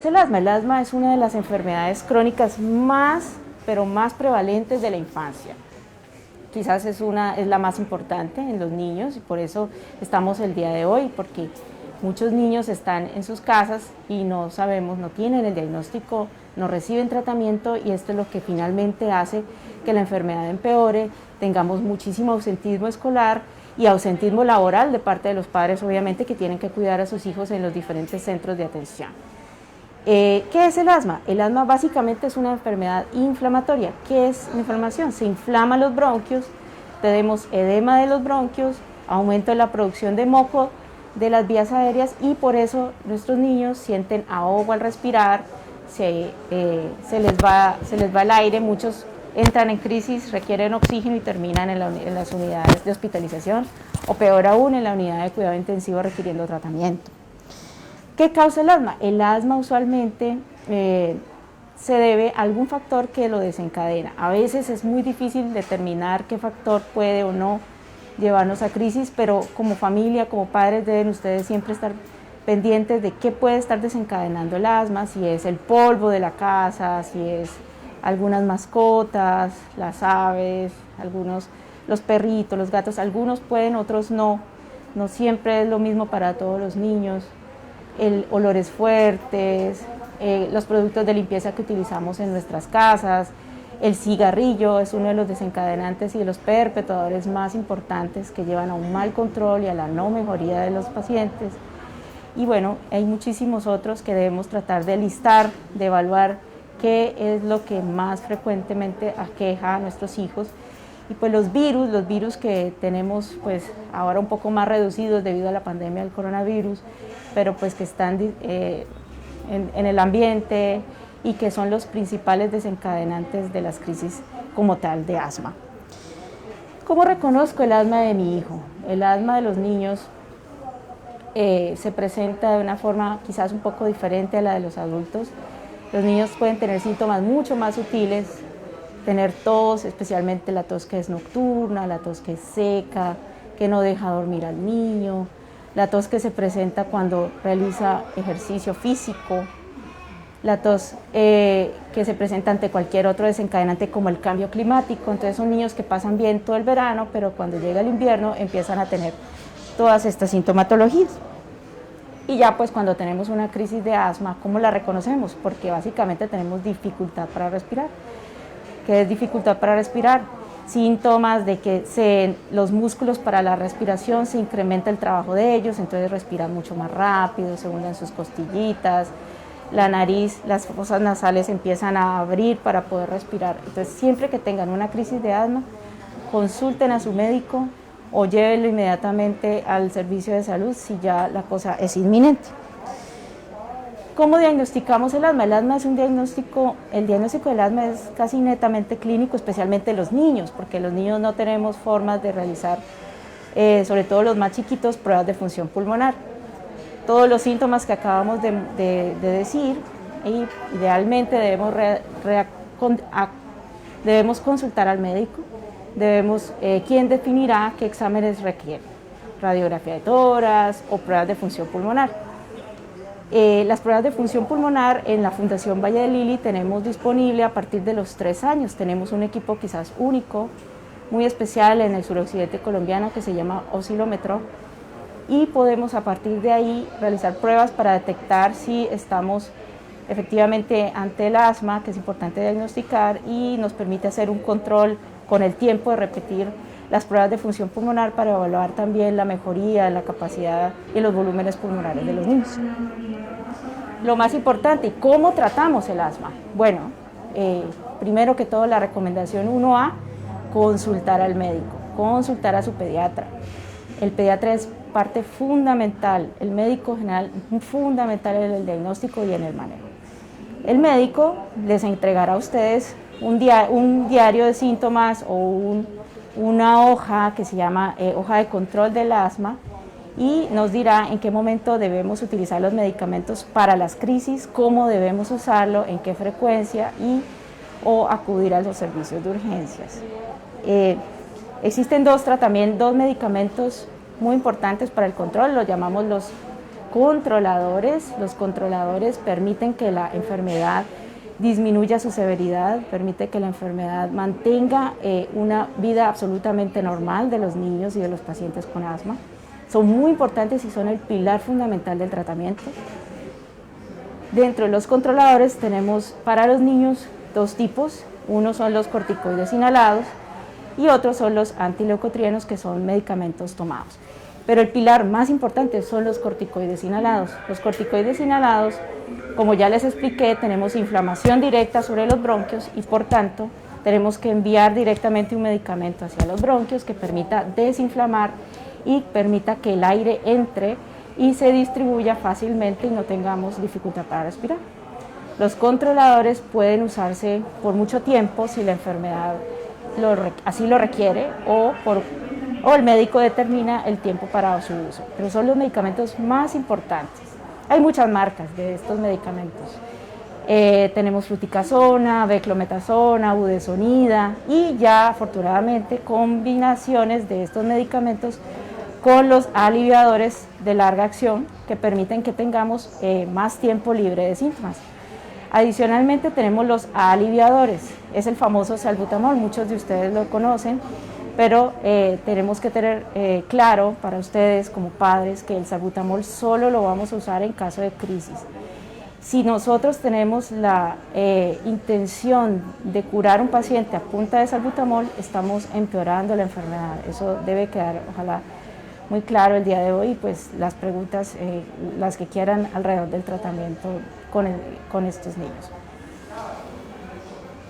El asma es una de las enfermedades crónicas pero más prevalentes de la infancia. Quizás es la más importante en los niños y por eso estamos el día de hoy, porque muchos niños están en sus casas y no sabemos, no tienen el diagnóstico, no reciben tratamiento y esto es lo que finalmente hace que la enfermedad empeore, tengamos muchísimo ausentismo escolar y ausentismo laboral de parte de los padres, obviamente, que tienen que cuidar a sus hijos en los diferentes centros de atención. ¿Qué es el asma? El asma básicamente es una enfermedad inflamatoria. ¿Qué es la inflamación? Se inflaman los bronquios, tenemos edema de los bronquios, aumento de la producción de moco de las vías aéreas y por eso nuestros niños sienten ahogo al respirar, se les va el aire, muchos entran en crisis, requieren oxígeno y terminan en las unidades de hospitalización o peor aún en la unidad de cuidado intensivo requiriendo tratamiento. ¿Qué causa el asma? El asma usualmente se debe a algún factor que lo desencadena. A veces es muy difícil determinar qué factor puede o no llevarnos a crisis, pero como familia, como padres, deben ustedes siempre estar pendientes de qué puede estar desencadenando el asma, si es el polvo de la casa, si es algunas mascotas, las aves, los perritos, los gatos, algunos pueden, otros no. No siempre es lo mismo para todos los niños. Olores fuertes, los productos de limpieza que utilizamos en nuestras casas, el cigarrillo es uno de los desencadenantes y de los perpetuadores más importantes que llevan a un mal control y a la no mejoría de los pacientes. Y bueno, hay muchísimos otros que debemos tratar de listar, de evaluar qué es lo que más frecuentemente aqueja a nuestros hijos. Y pues los virus que tenemos pues ahora un poco más reducidos debido a la pandemia del coronavirus, pero pues que están en el ambiente y que son los principales desencadenantes de las crisis como tal de asma. ¿Cómo reconozco el asma de mi hijo? El asma de los niños se presenta de una forma quizás un poco diferente a la de los adultos. Los niños pueden tener síntomas mucho más sutiles, tener tos, especialmente la tos que es nocturna, la tos que es seca, que no deja dormir al niño, la tos que se presenta cuando realiza ejercicio físico, la tos que se presenta ante cualquier otro desencadenante como el cambio climático. Entonces son niños que pasan bien todo el verano, pero cuando llega el invierno empiezan a tener todas estas sintomatologías. Y ya pues cuando tenemos una crisis de asma, ¿cómo la reconocemos? Porque básicamente tenemos dificultad para respirar. ¿Qué es dificultad para respirar? Síntomas de que los músculos para la respiración se incrementa el trabajo de ellos, entonces respiran mucho más rápido, se hunden sus costillitas, la nariz, las fosas nasales empiezan a abrir para poder respirar. Entonces siempre que tengan una crisis de asma, consulten a su médico o llévenlo inmediatamente al servicio de salud si ya la cosa es inminente. ¿Cómo diagnosticamos el asma? El diagnóstico del asma es casi netamente clínico, especialmente los niños, porque los niños no tenemos formas de realizar, sobre todo los más chiquitos, pruebas de función pulmonar. Todos los síntomas que acabamos de decir, y idealmente debemos consultar al médico, quien definirá qué exámenes requiere, radiografía de tórax o pruebas de función pulmonar. Las pruebas de función pulmonar en la Fundación Valle de Lili tenemos disponible a partir de los 3 años. Tenemos un equipo quizás único, muy especial en el suroccidente colombiano que se llama oscilómetro y podemos a partir de ahí realizar pruebas para detectar si estamos efectivamente ante el asma, que es importante diagnosticar y nos permite hacer un control con el tiempo de repetir las pruebas de función pulmonar para evaluar también la mejoría, la capacidad y los volúmenes pulmonares de los niños. Lo más importante, ¿cómo tratamos el asma? Bueno, primero que todo la recomendación 1A, consultar al médico, consultar a su pediatra. El pediatra es parte fundamental, el médico general fundamental en el diagnóstico y en el manejo. El médico les entregará a ustedes un diario de síntomas o una hoja que se llama hoja de control del asma y nos dirá en qué momento debemos utilizar los medicamentos para las crisis, cómo debemos usarlo, en qué frecuencia o acudir a los servicios de urgencias. Existen dos medicamentos muy importantes para el control, los llamamos controladores. Los controladores permiten que la enfermedad disminuya su severidad, permite que la enfermedad mantenga una vida absolutamente normal de los niños y de los pacientes con asma. Son muy importantes y son el pilar fundamental del tratamiento. Dentro de los controladores tenemos para los niños dos tipos. Uno son los corticoides inhalados y otros son los antileucotrienos, que son medicamentos tomados. Pero el pilar más importante son los corticoides inhalados. Los corticoides inhalados, como ya les expliqué, tenemos inflamación directa sobre los bronquios y por tanto tenemos que enviar directamente un medicamento hacia los bronquios que permita desinflamar y permita que el aire entre y se distribuya fácilmente y no tengamos dificultad para respirar. Los controladores pueden usarse por mucho tiempo si la enfermedad así lo requiere o el médico determina el tiempo para su uso, pero son los medicamentos más importantes. Hay muchas marcas de estos medicamentos. Tenemos fluticasona, beclometasona, budesonida y ya afortunadamente combinaciones de estos medicamentos con los aliviadores de larga acción que permiten que tengamos más tiempo libre de síntomas. Adicionalmente tenemos los aliviadores, es el famoso salbutamol, muchos de ustedes lo conocen, pero tenemos que tener claro para ustedes como padres que el salbutamol solo lo vamos a usar en caso de crisis. Si nosotros tenemos la intención de curar a un paciente a punta de salbutamol, estamos empeorando la enfermedad. Eso debe quedar, ojalá, muy claro el día de hoy, pues las preguntas, las que quieran alrededor del tratamiento con estos niños.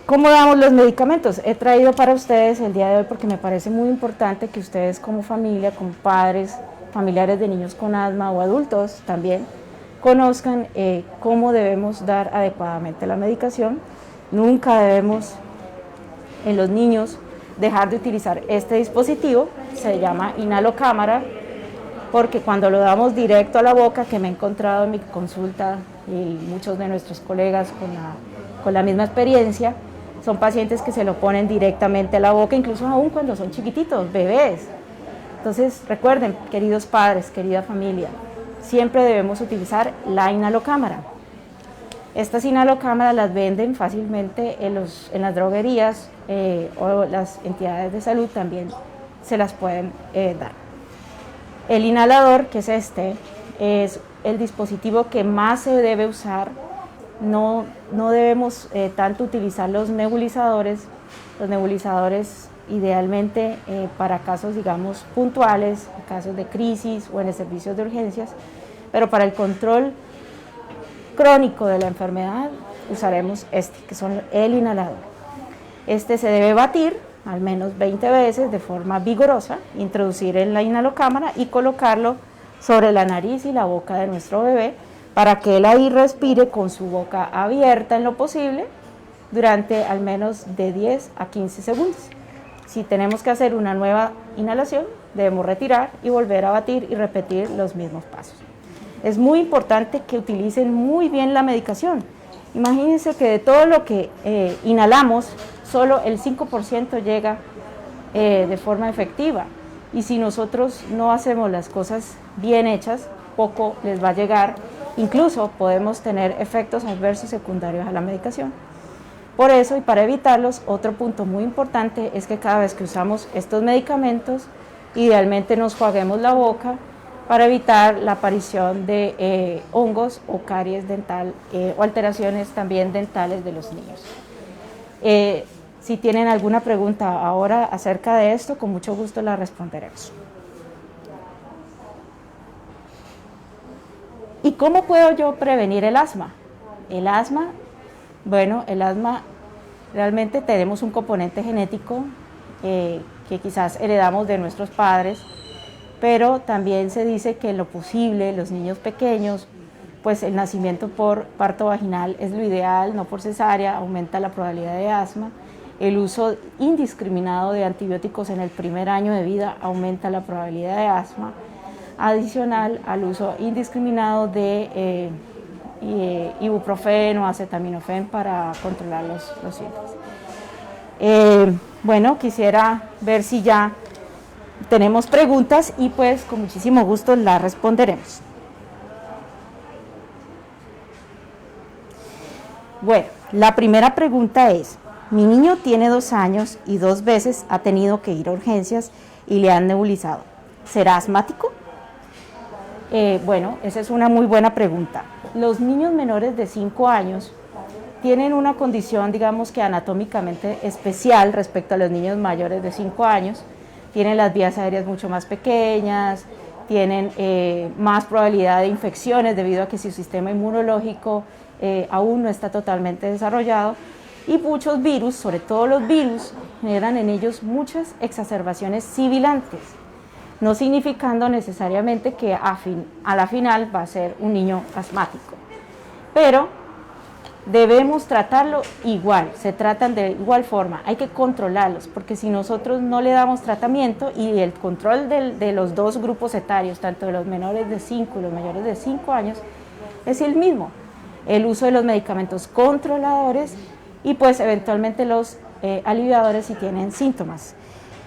¿Cómo damos los medicamentos? He traído para ustedes el día de hoy porque me parece muy importante que ustedes como familia, como padres, familiares de niños con asma o adultos también, conozcan cómo debemos dar adecuadamente la medicación. Nunca debemos en los niños dejar de utilizar este dispositivo, se llama inhalocámara, porque cuando lo damos directo a la boca, que me he encontrado en mi consulta y muchos de nuestros colegas con la misma experiencia, son pacientes que se lo ponen directamente a la boca, incluso aún cuando son chiquititos, bebés. Entonces recuerden, queridos padres, querida familia, siempre debemos utilizar la inhalocámara. Estas inhalocámaras las venden fácilmente en las droguerías o las entidades de salud también se las pueden dar. El inhalador, que es es el dispositivo que más se debe usar. No debemos tanto utilizar los nebulizadores. Los nebulizadores idealmente para casos, digamos, puntuales, casos de crisis o en el servicio de urgencias, pero para el control crónico de la enfermedad usaremos que son el inhalador. Se debe batir al menos 20 veces de forma vigorosa, introducir en la inhalocámara y colocarlo sobre la nariz y la boca de nuestro bebé para que él ahí respire con su boca abierta en lo posible durante al menos de 10 a 15 segundos. Si tenemos que hacer una nueva inhalación, debemos retirar y volver a batir y repetir los mismos pasos. Es muy importante que utilicen muy bien la medicación. Imagínense que de todo lo que inhalamos, solo el 5% llega de forma efectiva. Y si nosotros no hacemos las cosas bien hechas, poco les va a llegar. Incluso podemos tener efectos adversos secundarios a la medicación. Por eso, y para evitarlos, otro punto muy importante es que cada vez que usamos estos medicamentos, idealmente nos juguemos la boca para evitar la aparición de hongos o caries dental o alteraciones también dentales de los niños. Si tienen alguna pregunta ahora acerca de esto, con mucho gusto la responderemos. ¿Y cómo puedo yo prevenir el asma? Bueno, el asma realmente tenemos un componente genético que quizás heredamos de nuestros padres, pero también se dice que en lo posible los niños pequeños, pues el nacimiento por parto vaginal es lo ideal, no por cesárea, aumenta la probabilidad de asma. El uso indiscriminado de antibióticos en el primer año de vida aumenta la probabilidad de asma, adicional al uso indiscriminado de ibuprofeno, acetaminofén para controlar los síntomas. Bueno, quisiera ver si ya tenemos preguntas y pues con muchísimo gusto las responderemos. Bueno, la primera pregunta es, mi niño tiene 2 años y 2 veces ha tenido que ir a urgencias y le han nebulizado. ¿Será asmático? Bueno, esa es una muy buena pregunta. Los niños menores de 5 años tienen una condición, digamos que anatómicamente especial respecto a los niños mayores de 5 años. Tienen las vías aéreas mucho más pequeñas, tienen más probabilidad de infecciones debido a que su sistema inmunológico aún no está totalmente desarrollado, y muchos virus, sobre todo los virus, generan en ellos muchas exacerbaciones sibilantes, no significando necesariamente que a la final va a ser un niño asmático. Pero debemos tratarlo igual, se tratan de igual forma, hay que controlarlos, porque si nosotros no le damos tratamiento, y el control de los dos grupos etarios, tanto de los menores de 5 y los mayores de 5 años, es el mismo, el uso de los medicamentos controladores y pues eventualmente los aliviadores si tienen síntomas.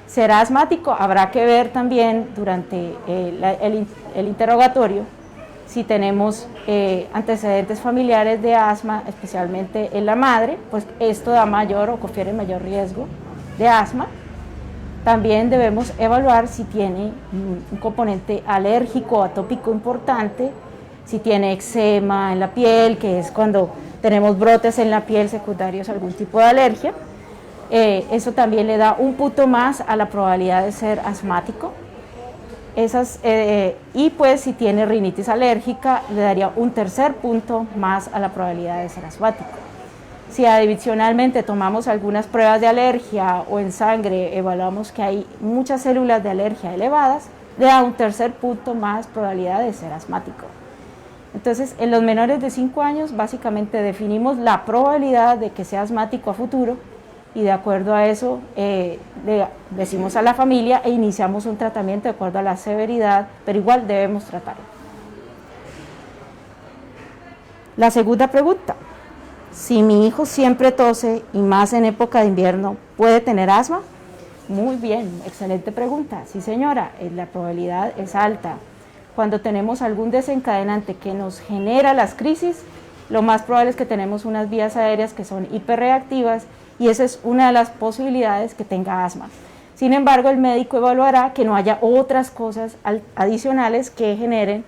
¿Será asmático? Habrá que ver también durante el interrogatorio si tenemos antecedentes familiares de asma, especialmente en la madre, pues esto da mayor o confiere mayor riesgo de asma. También debemos evaluar si tiene un componente alérgico o atópico importante, si tiene eczema en la piel, que es cuando tenemos brotes en la piel secundarios a algún tipo de alergia. Eso también le da un punto más a la probabilidad de ser asmático. Y pues si tiene rinitis alérgica, le daría un tercer punto más a la probabilidad de ser asmático. Si adicionalmente tomamos algunas pruebas de alergia o en sangre evaluamos que hay muchas células de alergia elevadas, le da un tercer punto más probabilidad de ser asmático. Entonces, en los menores de 5 años, básicamente definimos la probabilidad de que sea asmático a futuro, y de acuerdo a eso le decimos a la familia e iniciamos un tratamiento de acuerdo a la severidad, pero igual debemos tratarlo. La segunda pregunta, si mi hijo siempre tose y más en época de invierno, ¿puede tener asma? Muy bien, excelente pregunta. Sí, señora, la probabilidad es alta. Cuando tenemos algún desencadenante que nos genera las crisis, lo más probable es que tenemos unas vías aéreas que son hiperreactivas, y esa es una de las posibilidades que tenga asma. Sin embargo, el médico evaluará que no haya otras cosas adicionales que generen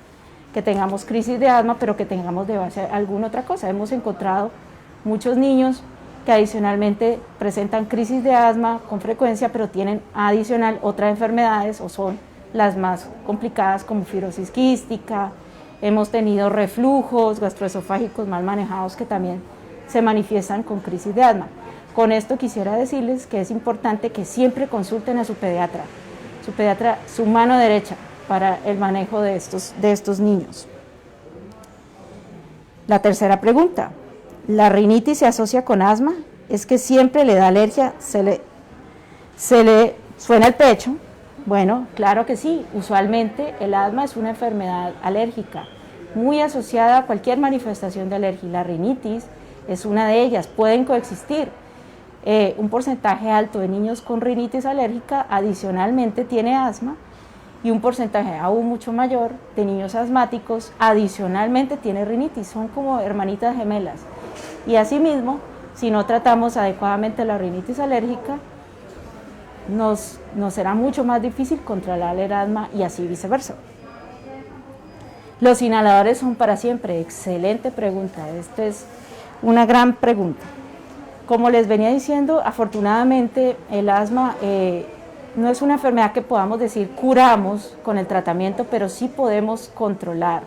que tengamos crisis de asma, pero que tengamos de base alguna otra cosa. Hemos encontrado muchos niños que adicionalmente presentan crisis de asma con frecuencia, pero tienen adicional otras enfermedades o son las más complicadas como fibrosis quística. Hemos tenido reflujos gastroesofágicos mal manejados que también se manifiestan con crisis de asma. Con esto quisiera decirles que es importante que siempre consulten a su pediatra, su mano derecha, para el manejo de estos niños. La tercera pregunta, ¿la rinitis se asocia con asma? ¿Es que siempre le da alergia, se le suena el pecho? Bueno, claro que sí, usualmente el asma es una enfermedad alérgica, muy asociada a cualquier manifestación de alergia, y la rinitis es una de ellas, pueden coexistir. Un porcentaje alto de niños con rinitis alérgica adicionalmente tiene asma, y un porcentaje aún mucho mayor de niños asmáticos adicionalmente tiene rinitis, son como hermanitas gemelas. Y asimismo, si no tratamos adecuadamente la rinitis alérgica, nos será mucho más difícil controlar el asma y así viceversa. ¿Los inhaladores son para siempre? Excelente pregunta, esta es una gran pregunta. Como les venía diciendo, afortunadamente el asma no es una enfermedad que podamos decir curamos con el tratamiento, pero sí podemos controlar.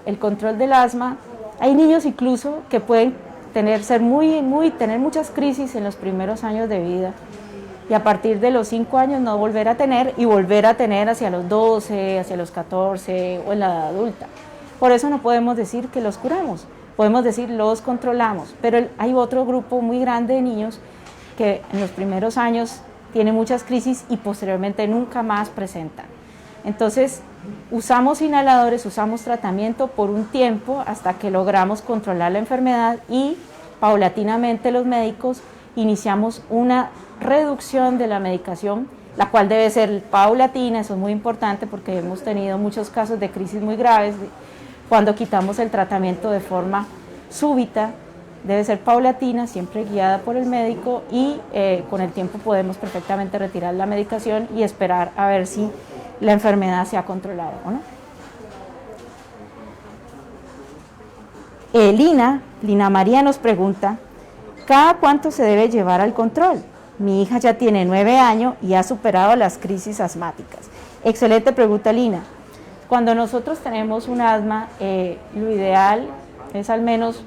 El control del asma, hay niños incluso que pueden tener muchas crisis en los primeros años de vida, y a partir de los 5 años no volver a tener, y volver a tener hacia los 12, hacia los 14 o en la edad adulta. Por eso no podemos decir que los curamos, podemos decir los controlamos, pero hay otro grupo muy grande de niños que en los primeros años tienen muchas crisis y posteriormente nunca más presentan. Entonces, usamos inhaladores, usamos tratamiento por un tiempo hasta que logramos controlar la enfermedad, y paulatinamente los médicos iniciamos una reducción de la medicación, la cual debe ser paulatina. Eso es muy importante porque hemos tenido muchos casos de crisis muy graves cuando quitamos el tratamiento de forma súbita, debe ser paulatina, siempre guiada por el médico y con el tiempo podemos perfectamente retirar la medicación y esperar a ver si la enfermedad se ha controlado o no. Lina María nos pregunta, ¿cada cuánto se debe llevar al control? Mi hija ya tiene 9 años y ha superado las crisis asmáticas. Excelente pregunta, Lina. Cuando nosotros tenemos un asma, lo ideal es al menos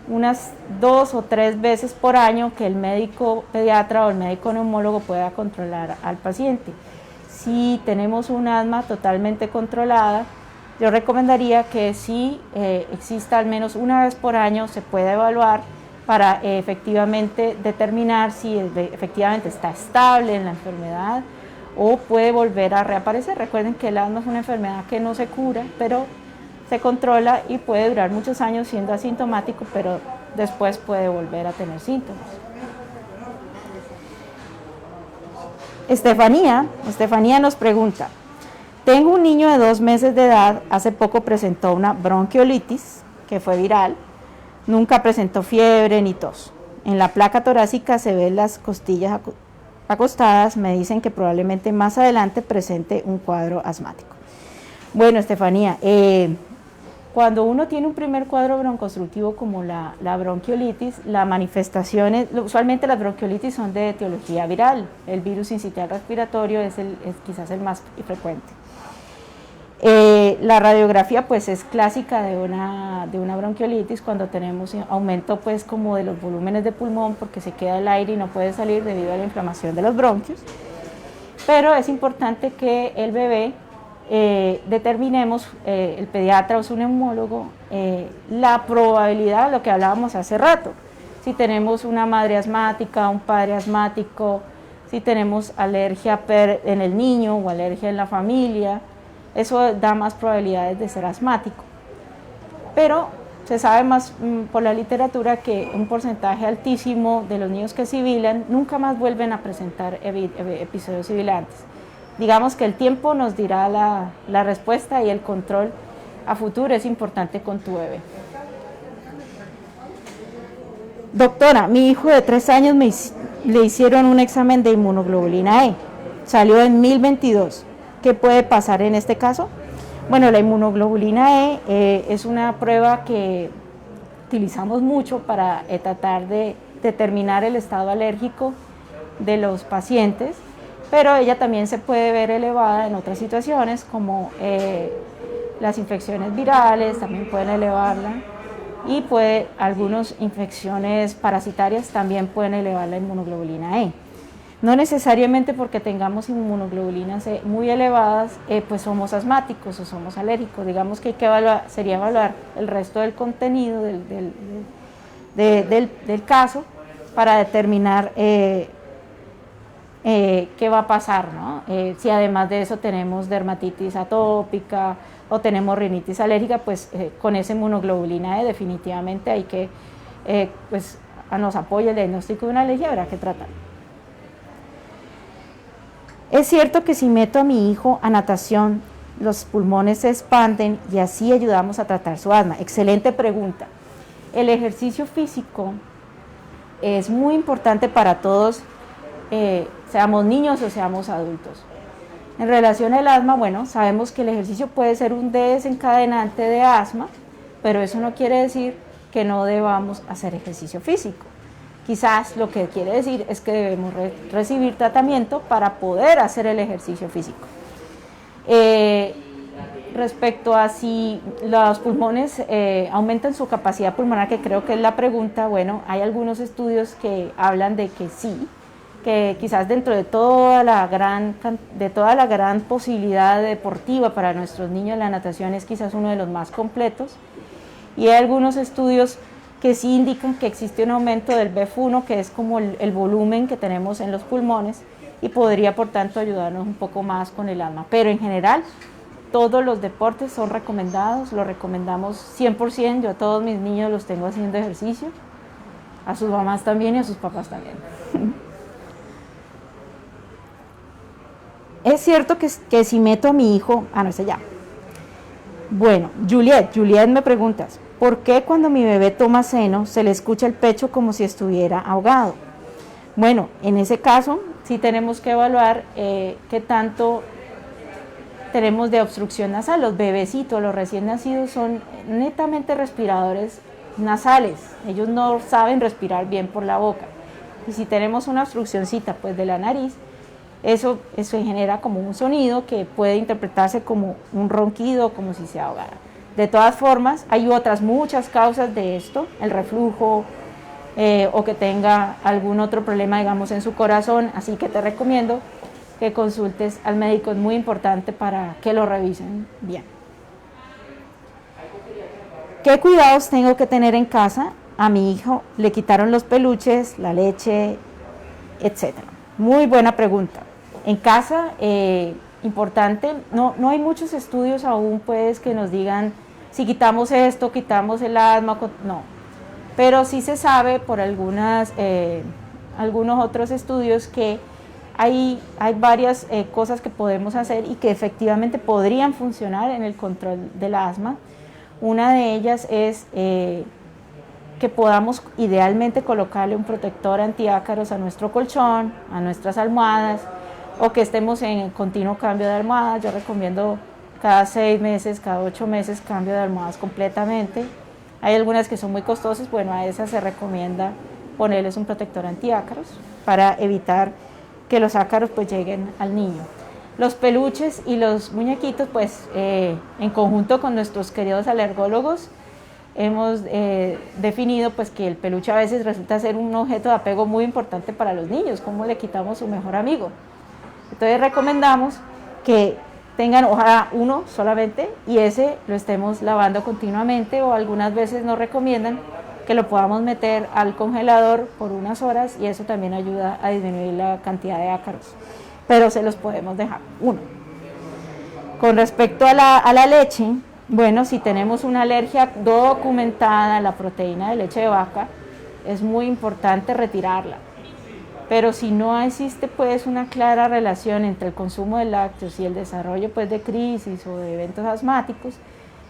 unas 2 o 3 veces por año que el médico pediatra o el médico neumólogo pueda controlar al paciente. Si tenemos un asma totalmente controlada, yo recomendaría que si exista al menos una vez por año se pueda evaluar para efectivamente determinar si efectivamente está estable en la enfermedad o puede volver a reaparecer. Recuerden que el asma es una enfermedad que no se cura, pero se controla y puede durar muchos años siendo asintomático, pero después puede volver a tener síntomas. Estefanía nos pregunta, tengo un niño de 2 meses de edad, hace poco presentó una bronquiolitis, que fue viral, nunca presentó fiebre ni tos. En la placa torácica se ven las costillas acostadas, me dicen que probablemente más adelante presente un cuadro asmático. Bueno, Estefanía, cuando uno tiene un primer cuadro broncoobstructivo como la bronquiolitis, las manifestaciones, usualmente las bronquiolitis son de etiología viral, el virus sincitial respiratorio es quizás el más frecuente. La radiografía pues es clásica de una bronquiolitis cuando tenemos aumento pues como de los volúmenes de pulmón porque se queda el aire y no puede salir debido a la inflamación de los bronquios, pero es importante que el bebé determinemos, el pediatra o su neumólogo, la probabilidad, lo que hablábamos hace rato, si tenemos una madre asmática, un padre asmático, si tenemos alergia en el niño o alergia en la familia, eso da más probabilidades de ser asmático. Pero se sabe más por la literatura que un porcentaje altísimo de los niños que sibilan nunca más vuelven a presentar episodios sibilantes. Digamos que el tiempo nos dirá la respuesta y el control a futuro es importante con tu bebé. Doctora, mi hijo de 3 años le hicieron un examen de inmunoglobulina E, salió en 1022. ¿Qué puede pasar en este caso? Bueno, la inmunoglobulina E es una prueba que utilizamos mucho para tratar de determinar el estado alérgico de los pacientes, pero ella también se puede ver elevada en otras situaciones como las infecciones virales, también pueden elevarla, y algunas infecciones parasitarias también pueden elevar la inmunoglobulina E. No necesariamente porque tengamos inmunoglobulinas muy elevadas, pues somos asmáticos o somos alérgicos. Digamos que sería evaluar el resto del contenido del caso para determinar qué va a pasar, ¿no? Si además de eso tenemos dermatitis atópica o tenemos rinitis alérgica, pues con esa inmunoglobulina E definitivamente hay que, pues nos apoya el diagnóstico de una alergia, habrá que tratar. Es cierto que si meto a mi hijo a natación, los pulmones se expanden y así ayudamos a tratar su asma. Excelente pregunta. El ejercicio físico es muy importante para todos, seamos niños o seamos adultos. En relación al asma, bueno, sabemos que el ejercicio puede ser un desencadenante de asma, pero eso no quiere decir que no debamos hacer ejercicio físico. Quizás lo que quiere decir es que debemos recibir tratamiento para poder hacer el ejercicio físico. Respecto a si los pulmones aumentan su capacidad pulmonar, que creo que es la pregunta, bueno, hay algunos estudios que hablan de que sí, que quizás dentro de toda la gran posibilidad deportiva para nuestros niños, la natación es quizás uno de los más completos, y hay algunos estudios que sí indican que existe un aumento del BF1, que es como el volumen que tenemos en los pulmones, y podría por tanto ayudarnos un poco más con el asma. Pero en general, todos los deportes son recomendados, los recomendamos 100%, yo a todos mis niños los tengo haciendo ejercicio, a sus mamás también y a sus papás también. Es cierto que si meto a mi hijo, no sé ya. Bueno, Juliet me preguntas, ¿Por qué cuando mi bebé toma seno se le escucha el pecho como si estuviera ahogado? Bueno, en ese caso sí tenemos que evaluar qué tanto tenemos de obstrucción nasal. Los bebecitos, los recién nacidos son netamente respiradores nasales, ellos no saben respirar bien por la boca. Y si tenemos una obstruccióncita pues de la nariz, eso genera como un sonido que puede interpretarse como un ronquido, como si se ahogara. De todas formas, hay otras muchas causas de esto, el reflujo o que tenga algún otro problema, digamos, en su corazón, así que te recomiendo que consultes al médico, es muy importante para que lo revisen bien. ¿Qué cuidados tengo que tener en casa? A mi hijo le quitaron los peluches, la leche, etc. Muy buena pregunta. En casa, importante, no hay muchos estudios aún pues que nos digan si quitamos esto, quitamos el asma, no. Pero sí se sabe por algunos otros estudios que hay varias cosas que podemos hacer y que efectivamente podrían funcionar en el control del asma. Una de ellas es que podamos idealmente colocarle un protector antiácaros a nuestro colchón, a nuestras almohadas, o que estemos en continuo cambio de almohadas. Yo recomiendo cada 6 meses, cada 8 meses cambio de almohadas completamente. Hay algunas que son muy costosas, bueno, a esas se recomienda ponerles un protector antiácaros para evitar que los ácaros pues lleguen al niño. Los peluches y los muñequitos, pues en conjunto con nuestros queridos alergólogos, hemos definido pues que el peluche a veces resulta ser un objeto de apego muy importante para los niños, como le quitamos su mejor amigo. Entonces recomendamos que tengan ojalá uno solamente y ese lo estemos lavando continuamente, o algunas veces nos recomiendan que lo podamos meter al congelador por unas horas y eso también ayuda a disminuir la cantidad de ácaros, pero se los podemos dejar uno. Con respecto a la leche, bueno, si tenemos una alergia documentada a la proteína de leche de vaca, es muy importante retirarla. Pero si no existe pues una clara relación entre el consumo de lácteos y el desarrollo pues de crisis o de eventos asmáticos,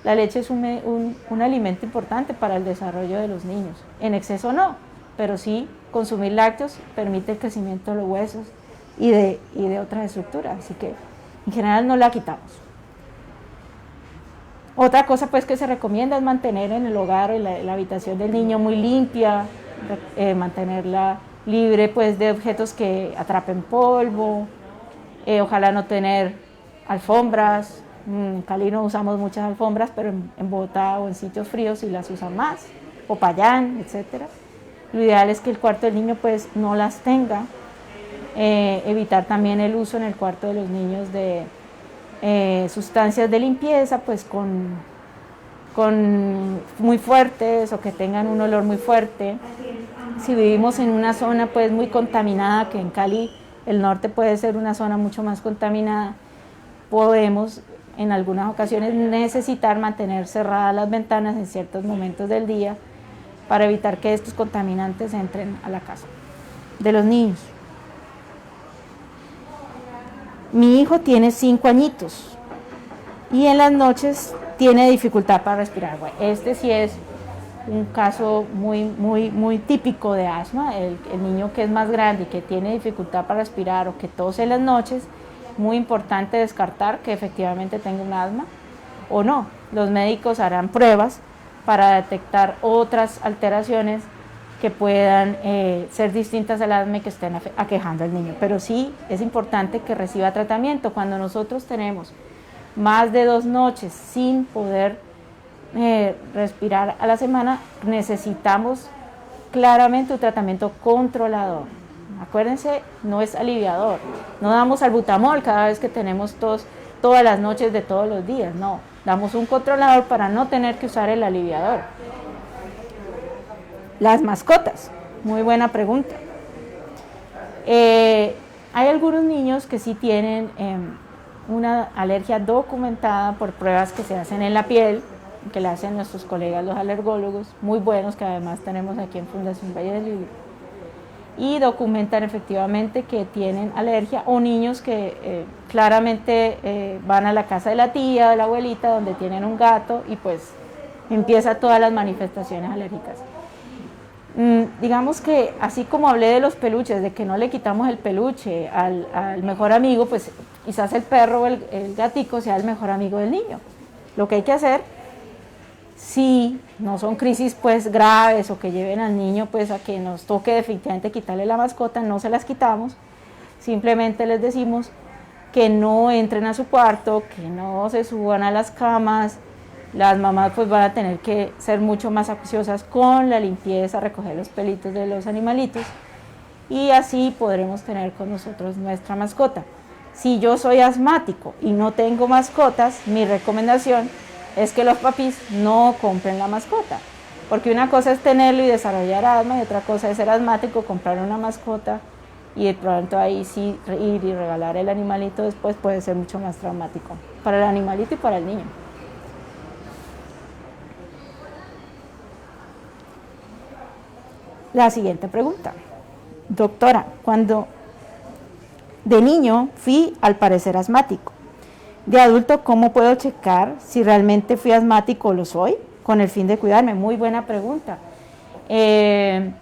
la leche es un alimento importante para el desarrollo de los niños. En exceso no, pero sí consumir lácteos permite el crecimiento de los huesos y de otras estructuras, así que en general no la quitamos. Otra cosa pues que se recomienda es mantener en el hogar la habitación del niño muy limpia, mantenerla libre pues de objetos que atrapen polvo, ojalá no tener alfombras. En Cali no usamos muchas alfombras, pero en Bogotá o en sitios fríos sí las usan más, Popayán, etc. Lo ideal es que el cuarto del niño pues no las tenga, evitar también el uso en el cuarto de los niños de sustancias de limpieza pues con muy fuertes o que tengan un olor muy fuerte. Si vivimos en una zona pues muy contaminada, que en Cali el norte puede ser una zona mucho más contaminada, podemos en algunas ocasiones necesitar mantener cerradas las ventanas en ciertos momentos del día para evitar que estos contaminantes entren a la casa de los niños. Mi hijo tiene 5 añitos y en las noches tiene dificultad para respirar. Bueno, este sí es un caso muy típico de asma. El niño que es más grande y que tiene dificultad para respirar o que tose en las noches, muy importante descartar que efectivamente tenga un asma o no. Los médicos harán pruebas para detectar otras alteraciones que puedan ser distintas al asma y que estén aquejando al niño. Pero sí es importante que reciba tratamiento. Cuando nosotros tenemos más de 2 noches sin poder respirar a la semana, necesitamos claramente un tratamiento controlador. Acuérdense, no es aliviador. No damos salbutamol cada vez que tenemos tos todas las noches de todos los días, no. Damos un controlador para no tener que usar el aliviador. Las mascotas, muy buena pregunta. Hay algunos niños que sí tienen una alergia documentada por pruebas que se hacen en la piel, que le hacen nuestros colegas los alergólogos, muy buenos, que además tenemos aquí en Fundación Valle del Libro, y documentan efectivamente que tienen alergia, o niños que claramente van a la casa de la tía, de la abuelita, donde tienen un gato, y pues empieza todas las manifestaciones alérgicas. Digamos que así como hablé de los peluches, de que no le quitamos el peluche al mejor amigo, pues quizás el perro o el gatico sea el mejor amigo del niño. Lo que hay que hacer, si no son crisis pues graves o que lleven al niño pues a que nos toque definitivamente quitarle la mascota, no se las quitamos, simplemente les decimos que no entren a su cuarto, que no se suban a las camas. Las mamás pues van a tener que ser mucho más acuciosas con la limpieza, recoger los pelitos de los animalitos y así podremos tener con nosotros nuestra mascota. Si yo soy asmático y no tengo mascotas, mi recomendación es que los papis no compren la mascota, porque una cosa es tenerlo y desarrollar asma y otra cosa es ser asmático, comprar una mascota y de pronto ahí sí ir y regalar el animalito después puede ser mucho más traumático para el animalito y para el niño. La siguiente pregunta. Doctora, cuando de niño fui al parecer asmático, de adulto, ¿cómo puedo checar si realmente fui asmático o lo soy con el fin de cuidarme? Muy buena pregunta. En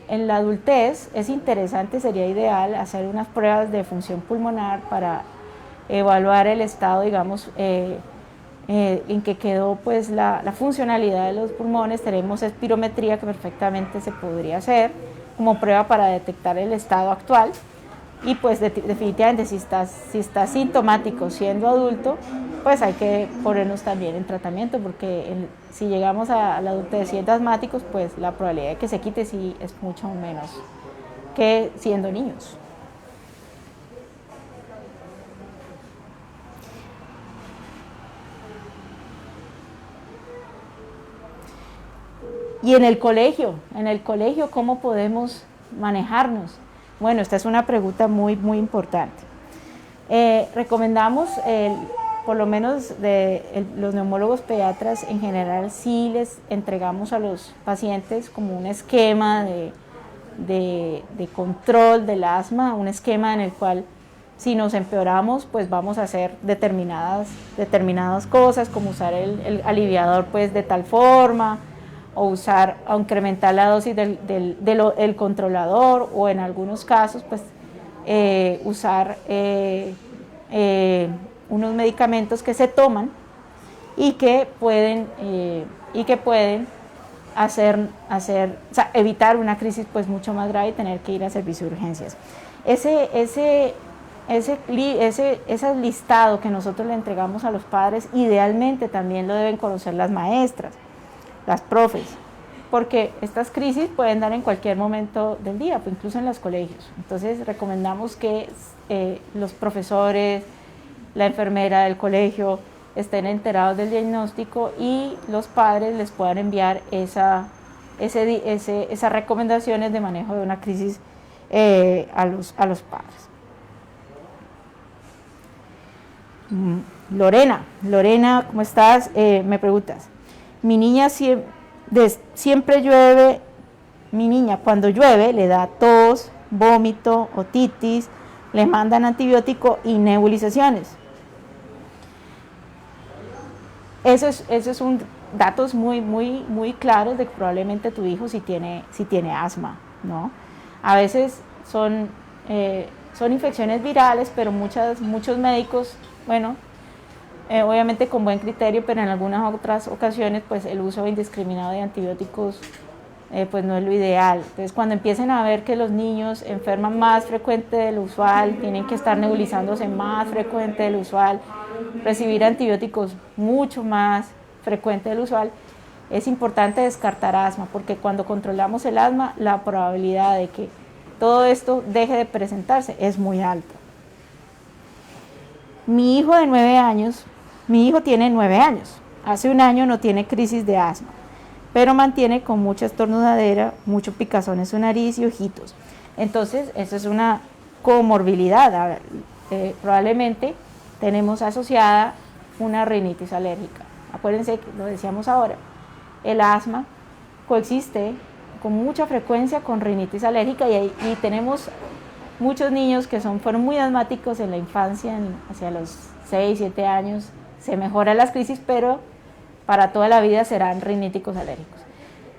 la adultez es interesante, sería ideal hacer unas pruebas de función pulmonar para evaluar el estado, digamos, en que quedó pues la funcionalidad de los pulmones. Tenemos espirometría que perfectamente se podría hacer como prueba para detectar el estado actual y pues definitivamente si estás sintomático siendo adulto, pues hay que ponernos también en tratamiento porque si llegamos a la adultez siendo asmáticos, pues la probabilidad de que se quite sí es mucho menos que siendo niños. Y en el colegio, ¿cómo podemos manejarnos? Bueno, esta es una pregunta muy, muy importante. Recomendamos, por lo menos los neumólogos pediatras en general, sí les entregamos a los pacientes como un esquema de control del asma, un esquema en el cual si nos empeoramos, pues vamos a hacer determinadas cosas, como usar el aliviador pues de tal forma, o incrementar la dosis del controlador, o en algunos casos pues usar unos medicamentos que se toman y que pueden evitar una crisis pues mucho más grave y tener que ir a servicio de urgencias. Ese listado que nosotros le entregamos a los padres, idealmente también lo deben conocer las maestras, las profes, porque estas crisis pueden dar en cualquier momento del día, pues incluso en los colegios. Entonces recomendamos que los profesores, la enfermera del colegio estén enterados del diagnóstico y los padres les puedan enviar esas recomendaciones de manejo de una crisis a los padres. Lorena, ¿cómo estás? Me preguntas. Mi niña siempre llueve, cuando llueve le da tos, vómito, otitis, le mandan antibiótico y nebulizaciones. Esos son datos muy, muy, muy claros de que probablemente tu hijo sí tiene asma, ¿no? A veces son infecciones virales, pero muchos médicos, obviamente con buen criterio, pero en algunas otras ocasiones pues el uso indiscriminado de antibióticos pues no es lo ideal. Entonces cuando empiecen a ver que los niños enferman más frecuente de lo usual, tienen que estar nebulizándose más frecuente de lo usual, recibir antibióticos mucho más frecuente de lo usual, es importante descartar asma, porque cuando controlamos el asma la probabilidad de que todo esto deje de presentarse es muy alta. Mi hijo tiene 9 años, hace un año no tiene crisis de asma, pero mantiene con mucha estornudadera, mucho picazón en su nariz y ojitos. Entonces, eso es una comorbilidad. Probablemente tenemos asociada una rinitis alérgica. Acuérdense que lo decíamos ahora, el asma coexiste con mucha frecuencia con rinitis alérgica y tenemos muchos niños que fueron muy asmáticos en la infancia, hacia los 6, 7 años, se mejoran las crisis, pero para toda la vida serán riníticos alérgicos.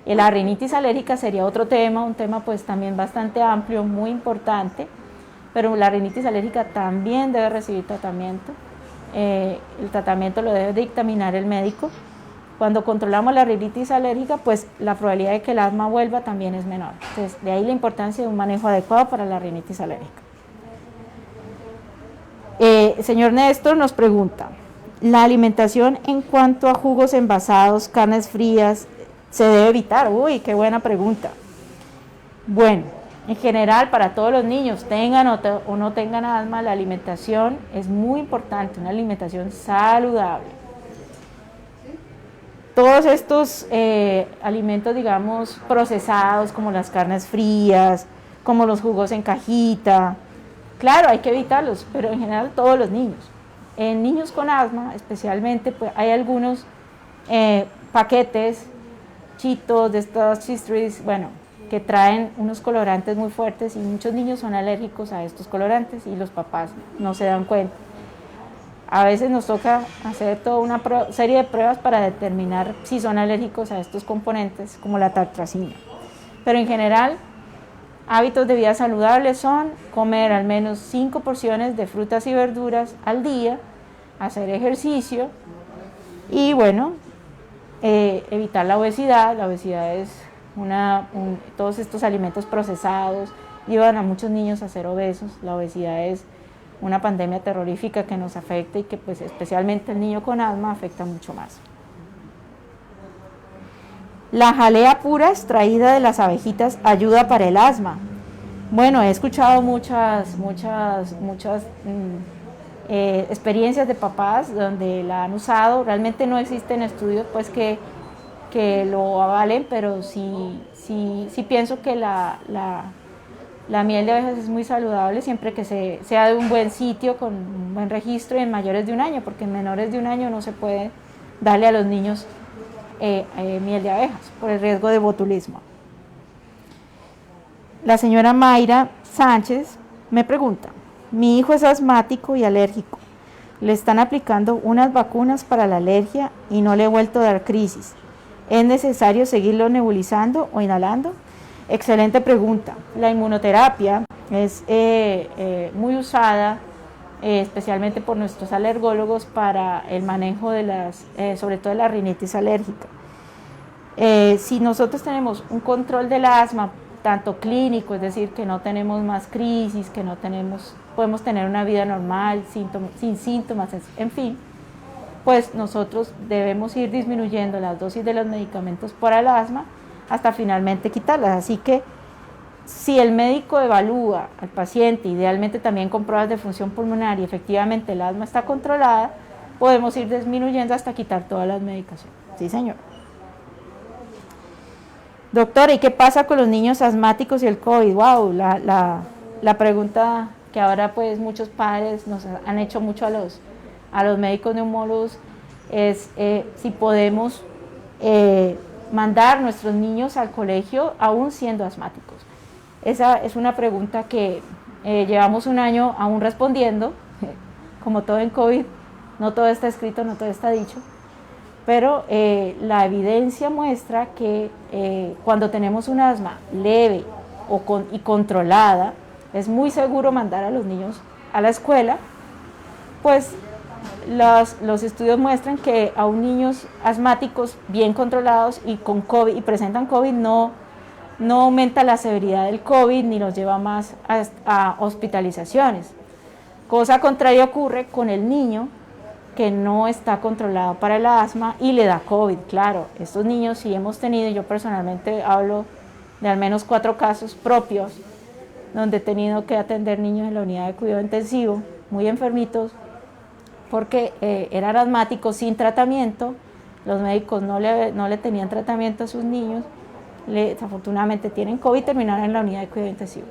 Y la rinitis alérgica sería otro tema, un tema pues también bastante amplio, muy importante, pero la rinitis alérgica también debe recibir tratamiento. El tratamiento lo debe dictaminar el médico. Cuando controlamos la rinitis alérgica, pues la probabilidad de que el asma vuelva también es menor. Entonces, de ahí la importancia de un manejo adecuado para la rinitis alérgica. Señor Néstor nos pregunta, ¿la alimentación en cuanto a jugos envasados, carnes frías, se debe evitar? Uy, qué buena pregunta. Bueno, en general para todos los niños, tengan o no tengan asma, la alimentación es muy importante, una alimentación saludable. Todos estos alimentos, digamos, procesados, como las carnes frías, como los jugos en cajita, claro, hay que evitarlos, pero en general todos los niños. En niños con asma, especialmente, pues hay algunos paquetes, chitos, de estos chistris, bueno, que traen unos colorantes muy fuertes y muchos niños son alérgicos a estos colorantes y los papás no se dan cuenta. A veces nos toca hacer toda una serie de pruebas para determinar si son alérgicos a estos componentes, como la tartrazina. Pero en general, hábitos de vida saludables son comer al menos 5 porciones de frutas y verduras al día, hacer ejercicio y bueno, evitar la obesidad. La obesidad es todos estos alimentos procesados llevan a muchos niños a ser obesos. La obesidad es una pandemia terrorífica que nos afecta y que pues especialmente el niño con asma afecta mucho más. La jalea pura extraída de las abejitas ayuda para el asma. Bueno, he escuchado muchas experiencias de papás donde la han usado. Realmente no existen estudios pues que lo avalen, pero sí pienso que la miel de abejas es muy saludable siempre que sea de un buen sitio, con un buen registro y en mayores de un año, porque en menores de un año no se puede darle a los niños miel de abejas por el riesgo de botulismo. La señora Mayra Sánchez me pregunta, mi hijo es asmático y alérgico, le están aplicando unas vacunas para la alergia y no le he vuelto a dar crisis, ¿es necesario seguirlo nebulizando o inhalando? Excelente pregunta. La inmunoterapia es muy usada, especialmente por nuestros alergólogos, para el manejo de sobre todo de la rinitis alérgica. Si nosotros tenemos un control del asma, tanto clínico, es decir, que no tenemos más crisis, que podemos tener una vida normal, sin síntomas, en fin, pues nosotros debemos ir disminuyendo las dosis de los medicamentos para el asma hasta finalmente quitarlas. Así que si el médico evalúa al paciente, idealmente también con pruebas de función pulmonar, y efectivamente el asma está controlada, podemos ir disminuyendo hasta quitar todas las medicaciones. Sí, señor. Doctora, ¿y qué pasa con los niños asmáticos y el COVID? Wow, la pregunta que ahora pues muchos padres nos han hecho mucho a los médicos neumólogos es si podemos mandar nuestros niños al colegio aún siendo asmáticos. Esa es una pregunta que llevamos un año aún respondiendo. Como todo en COVID, no todo está escrito, no todo está dicho, pero la evidencia muestra que cuando tenemos un asma leve y controlada, es muy seguro mandar a los niños a la escuela, pues los estudios muestran que aún niños asmáticos bien controlados y con COVID y presentan COVID no aumenta la severidad del COVID ni los lleva más a hospitalizaciones. Cosa contraria ocurre con el niño que no está controlado para el asma y le da COVID. Claro, estos niños sí hemos tenido, yo personalmente hablo de al menos 4 casos propios donde he tenido que atender niños en la unidad de cuidado intensivo, muy enfermitos, porque eran asmáticos sin tratamiento, los médicos no le tenían tratamiento a sus niños, desafortunadamente tienen COVID y terminaron en la unidad de cuidado intensivo.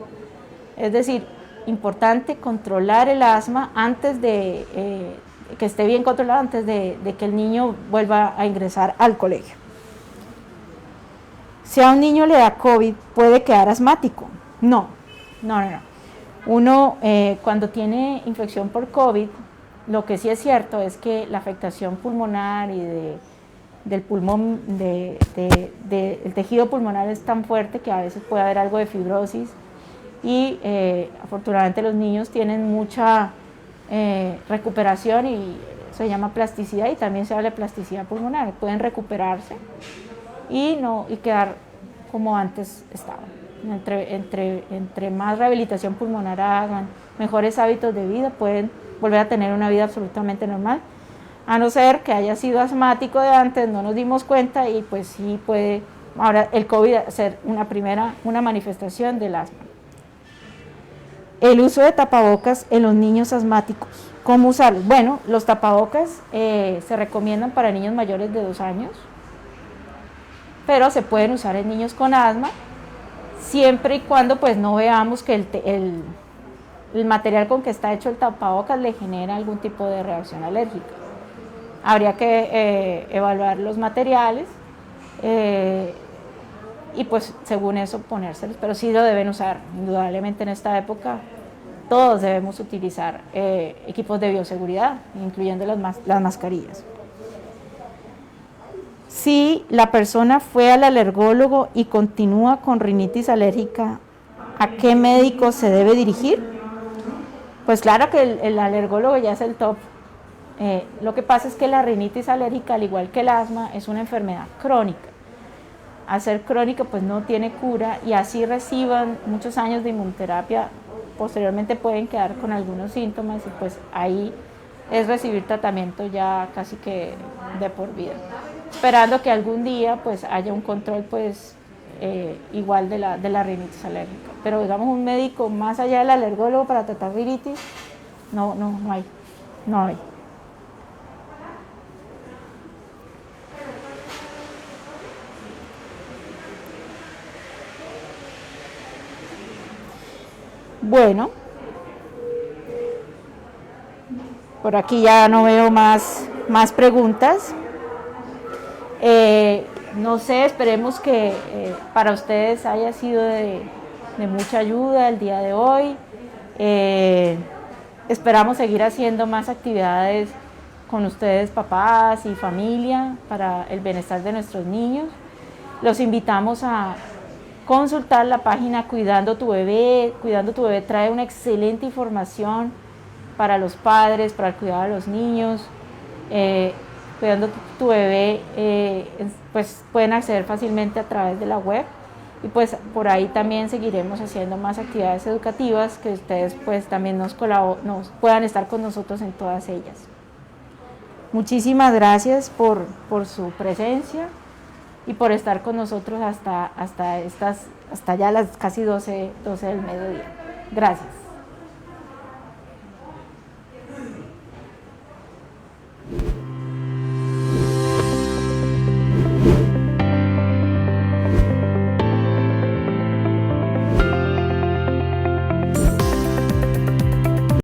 Es decir, importante controlar el asma antes de que esté bien controlado, antes de que el niño vuelva a ingresar al colegio. Si a un niño le da COVID, ¿puede quedar asmático? No. Uno cuando tiene infección por COVID, lo que sí es cierto es que la afectación pulmonar y del pulmón, el tejido pulmonar es tan fuerte que a veces puede haber algo de fibrosis y afortunadamente los niños tienen mucha recuperación y se llama plasticidad, y también se habla de plasticidad pulmonar, pueden recuperarse y quedar como antes estaban. Entre más rehabilitación pulmonar hagan, mejores hábitos de vida, pueden volver a tener una vida absolutamente normal, a no ser que haya sido asmático de antes, no nos dimos cuenta, y pues sí puede ahora el COVID ser una manifestación del asma. El uso de tapabocas en los niños asmáticos. ¿Cómo usarlos? Bueno, los tapabocas se recomiendan para niños mayores de 2 años, pero se pueden usar en niños con asma, siempre y cuando pues no veamos que el material con que está hecho el tapabocas le genera algún tipo de reacción alérgica. Habría que evaluar los materiales y pues según eso ponérselos, pero sí lo deben usar. Indudablemente en esta época todos debemos utilizar equipos de bioseguridad, incluyendo las mascarillas. Si la persona fue al alergólogo y continúa con rinitis alérgica, ¿a qué médico se debe dirigir? Pues claro que el alergólogo ya es el top. Lo que pasa es que la rinitis alérgica, al igual que el asma, es una enfermedad crónica. Al ser crónica, pues no tiene cura, y así reciban muchos años de inmunoterapia, posteriormente pueden quedar con algunos síntomas, y pues ahí es recibir tratamiento ya casi que de por vida, esperando que algún día pues haya un control pues igual de la rinitis alérgica. Pero digamos un médico más allá del alergólogo para tratar rinitis, no hay. Bueno, por aquí ya no veo más preguntas. No sé, esperemos que para ustedes haya sido de mucha ayuda el día de hoy. Esperamos seguir haciendo más actividades con ustedes, papás y familia, para el bienestar de nuestros niños. Los invitamos a consultar la página Cuidando tu Bebé. Cuidando tu Bebé trae una excelente información para los padres, para el cuidado de los niños. Cuidando tu Bebé, pues pueden acceder fácilmente a través de la web, y pues por ahí también seguiremos haciendo más actividades educativas, que ustedes pues también nos puedan estar con nosotros en todas ellas. Muchísimas gracias por su presencia y por estar con nosotros hasta ya las casi 12 del mediodía. Gracias.